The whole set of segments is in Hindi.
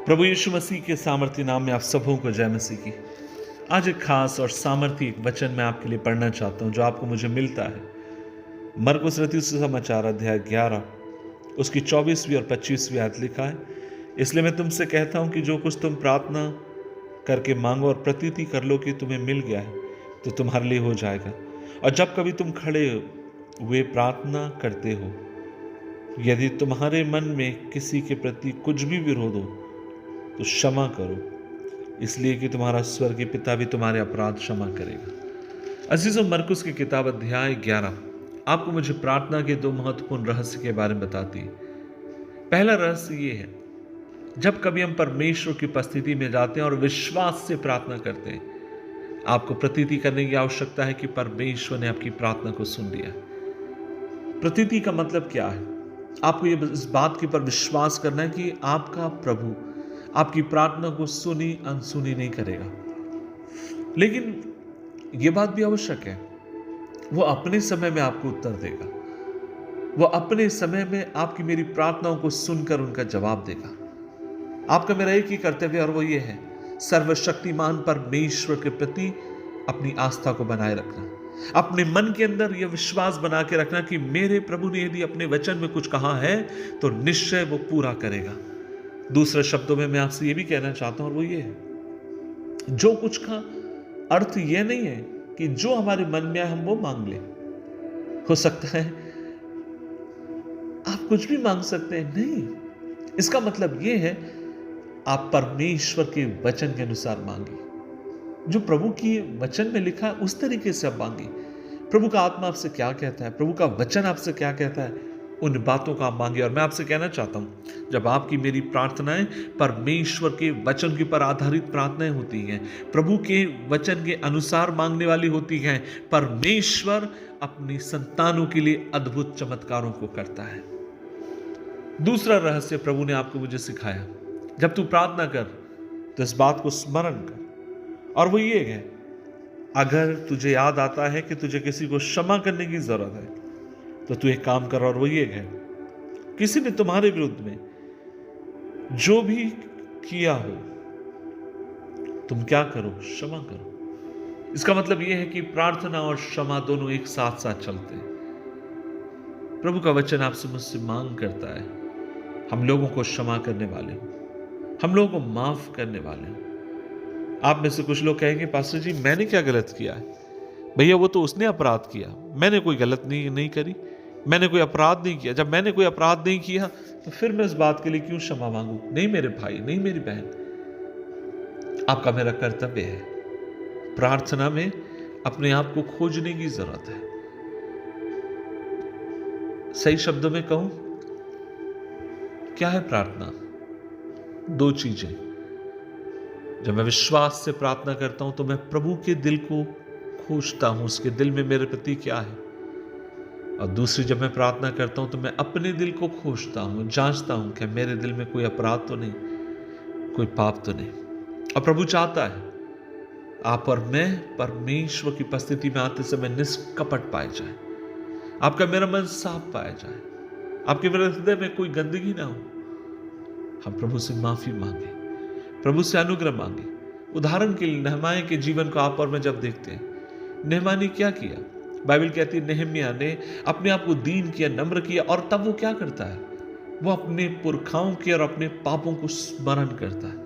प्रभु यीशु मसीह के सामर्थ्य नाम में आप सबों को जय मसीह की। आज एक खास और सामर्थ्य वचन मैं आपके लिए पढ़ना चाहता हूं जो आपको मुझे मिलता है मरकुस रचित सुसमाचार अध्याय 11 उसकी 24वीं और 25वीं आयत लिखा है। इसलिए मैं तुमसे कहता हूं कि जो कुछ तुम प्रार्थना करके मांगो और प्रतीति कर लो कि तुम्हें मिल गया है तो तुम्हारे लिए हो जाएगा। और जब कभी तुम खड़े हुए प्रार्थना करते हो, यदि तुम्हारे मन में किसी के प्रति कुछ भी विरोध हो तो क्षमा करो, इसलिए कि तुम्हारा स्वर्गीय पिता भी तुम्हारे अपराध क्षमा करेगा। अजीजों, मरकुस की किताब अध्याय 11 आपको मुझे प्रार्थना के दो महत्वपूर्ण रहस्य के बारे में बताती है। पहला रहस्य ये है, जब कभी हम परमेश्वर की उपस्थिति में जाते हैं और विश्वास से प्रार्थना करते हैं, आपको प्रतीति करने की आवश्यकता है कि परमेश्वर ने आपकी प्रार्थना को सुन लिया। प्रतीति का मतलब क्या है? आपको ये इस बात के पर विश्वास करना है कि आपका प्रभु आपकी प्रार्थना को सुनी अनसुनी नहीं करेगा, लेकिन यह बात भी आवश्यक है, वो अपने समय में आपको उत्तर देगा। वो अपने समय में आपकी मेरी प्रार्थनाओं को सुनकर उनका जवाब देगा। आपका मेरा एक ही कर्तव्य और वो ये है, सर्वशक्तिमान परमेश्वर के प्रति अपनी आस्था को बनाए रखना। अपने मन के अंदर यह विश्वास बना के रखना कि मेरे प्रभु ने यदि अपने वचन में कुछ कहा है तो निश्चय वो पूरा करेगा। दूसरे शब्दों में मैं आपसे यह भी कहना चाहता हूं और वो ये है, जो कुछ का अर्थ यह नहीं है कि जो हमारे मन में आए हम वो मांग ले। हो सकता है आप कुछ भी मांग सकते हैं, नहीं, इसका मतलब यह है आप परमेश्वर के वचन के अनुसार मांगे। जो प्रभु की वचन में लिखा है उस तरीके से आप मांगे। प्रभु का आत्मा आपसे क्या कहता है, प्रभु का वचन आपसे क्या कहता है, उन बातों का आप मांगे। और मैं आपसे कहना चाहता हूं, जब आपकी मेरी प्रार्थनाएं परमेश्वर के वचन के पर आधारित प्रार्थनाएं होती हैं, प्रभु के वचन के अनुसार मांगने वाली होती हैं, परमेश्वर अपनी संतानों के लिए अद्भुत चमत्कारों को करता है। दूसरा रहस्य प्रभु ने आपको मुझे सिखाया, जब तू प्रार्थना कर तो इस बात को स्मरण कर, और वो ये है, अगर तुझे याद आता है कि तुझे किसी को क्षमा करने की जरूरत है तो तू एक काम कर, और वो ये है, किसी ने तुम्हारे विरुद्ध में जो भी किया हो तुम क्या करो, क्षमा करो। इसका मतलब यह है कि प्रार्थना और क्षमा दोनों एक साथ साथ चलते हैं। प्रभु का वचन आपसे मुझसे मांग करता है, हम लोगों को क्षमा करने वाले हो, हम लोगों को माफ करने वाले हो। आप में से कुछ लोग कहेंगे, पास्टर जी मैंने क्या गलत किया है? भैया वो तो उसने अपराध किया, मैंने कोई गलत नहीं करी, मैंने कोई अपराध नहीं किया। जब मैंने कोई अपराध नहीं किया तो फिर मैं इस बात के लिए क्यों क्षमा मांगू? नहीं मेरे भाई, नहीं मेरी बहन, आपका मेरा कर्तव्य है प्रार्थना में अपने आप को खोजने की जरूरत है। सही शब्दों में कहूं, क्या है प्रार्थना? दो चीजें। जब मैं विश्वास से प्रार्थना करता हूं तो मैं प्रभु के दिल को खोजता हूं, उसके दिल में मेरे प्रति क्या है। और दूसरी, जब मैं प्रार्थना करता हूं तो मैं अपने दिल को खोजता हूं, जांचता हूं कि मेरे दिल में कोई अपराध तो नहीं, कोई पाप तो नहीं। और प्रभु चाहता है आप और मैं परमेश्वर की उपस्थिति में आते समय निष्कपट पाए जाए, आपका मेरा मन साफ पाया जाए, आपके मेरे हृदय में कोई गंदगी ना हो। हम प्रभु से माफी मांगे, प्रभु से अनुग्रह मांगे। उदाहरण के लिए नेहमाया के जीवन को आप और मैं जब देखते हैं, नेहमाया ने क्या किया? बाइबल कहती है नेहमिया ने अपने आप को दीन किया, नम्र किया, और तब वो क्या करता है? वो अपने पुरखाओं के और अपने पापों को स्मरण करता है,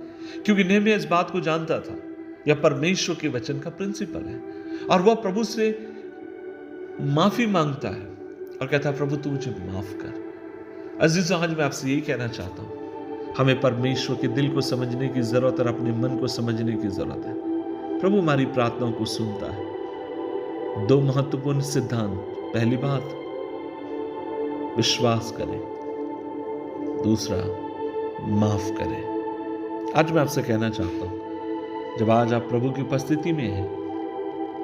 क्योंकि नेहमिया इस बात को जानता था यह परमेश्वर के वचन का प्रिंसिपल है। और वह प्रभु से माफी मांगता है और कहता है, प्रभु तू मुझे माफ कर। अजीजों, आज मैं आपसे यही कहना चाहता हूं, हमें परमेश्वर के दिल को समझने की जरूरत और अपने मन को समझने की जरूरत है। प्रभु हमारी प्रार्थनाओं को सुनता है। दो महत्वपूर्ण सिद्धांत, पहली बात विश्वास करें, दूसरा माफ करें। आज मैं आपसे कहना चाहता हूं, जब आज आप प्रभु की उपस्थिति में हैं,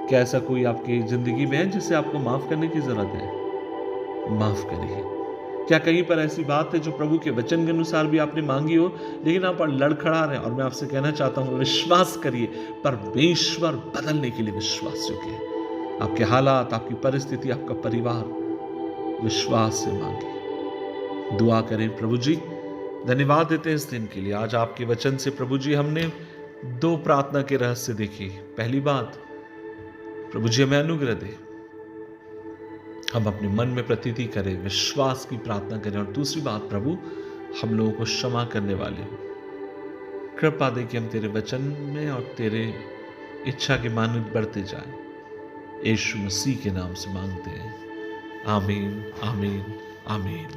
क्या ऐसा कोई आपकी जिंदगी में है जिसे आपको माफ करने की जरूरत है? माफ करिए। क्या कहीं पर ऐसी बात है जो प्रभु के वचन के अनुसार भी आपने मांगी हो लेकिन आप लड़खड़ा रहे हैं? और मैं आपसे कहना चाहता हूं, विश्वास करिए, परमेश्वर बदलने के लिए विश्वास योग्य है। आपके हालात, आपकी परिस्थिति, आपका परिवार, विश्वास से मांगे, दुआ करें, प्रभु जी धन्यवाद देते हैं इस दिन के लिए। आज आपके वचन से प्रभु जी हमने 2 प्रार्थना के रहस्य देखे। पहली बात, प्रभु जी हमें अनुग्रह दे, हम अपने मन में प्रतीति करें, विश्वास की प्रार्थना करें। और दूसरी बात प्रभु, हम लोगों को क्षमा करने वाले हो। कृपा दे कि हम तेरे वचन में और तेरे इच्छा के मानव बढ़ते जाएं। यीशु मसीह के नाम से मांगते हैं, आमीन, आमीन, आमीन।